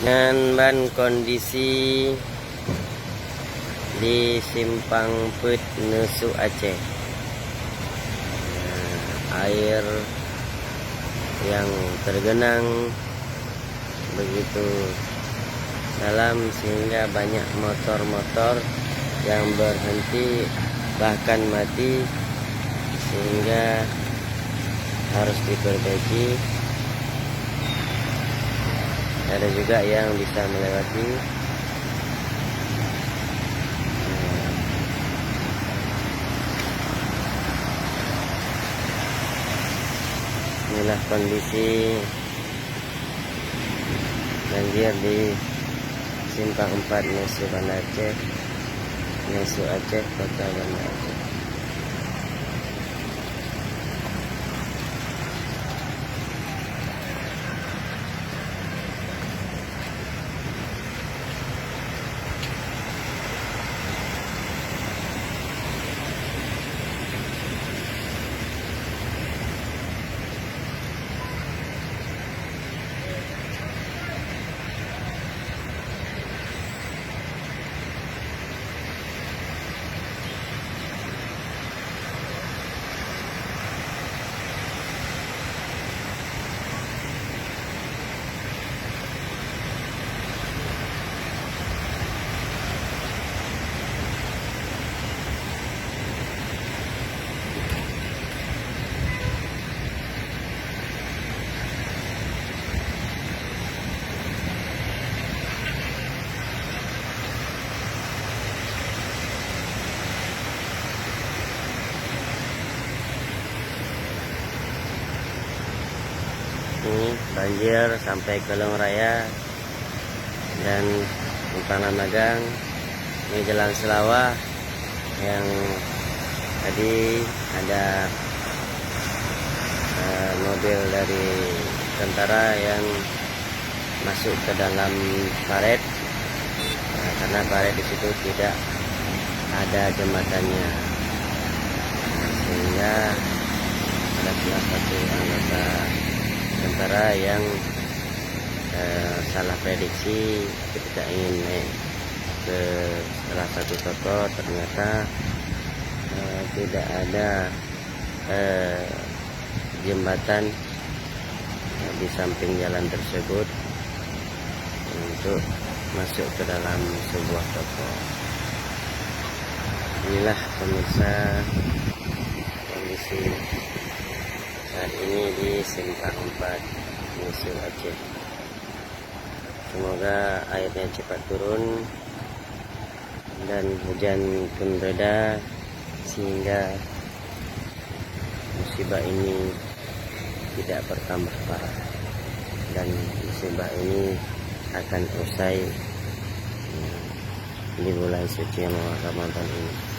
Dan ban kondisi di Simpang Put Nesu Aceh. Air yang tergenang begitu dalam sehingga banyak motor-motor yang berhenti bahkan mati, sehingga harus diperbaiki. Ada juga yang bisa melewati. Inilah kondisi banjir di Simpang 4 Nesu Banda Aceh, Nesu Aceh, Kota Banda Aceh. Ini banjir sampai ke Long Raya dan Tanah Magang. Ini Jalan Selawah yang tadi ada mobil dari tentara yang masuk ke dalam paret, karena paret di situ tidak ada jembatannya, sehingga ada salah satu anggota tentara yang salah prediksi ketika ingin naik ke salah satu toko. Ternyata tidak ada jembatan di samping jalan tersebut untuk masuk ke dalam sebuah toko. Inilah pemirsa kondisi saat ini di Simpang 4 Nesu Aceh. Semoga airnya cepat turun dan hujan pun reda, sehingga musibah ini tidak bertambah parah, dan musibah ini akan usai di bulan suci Ramadan ini.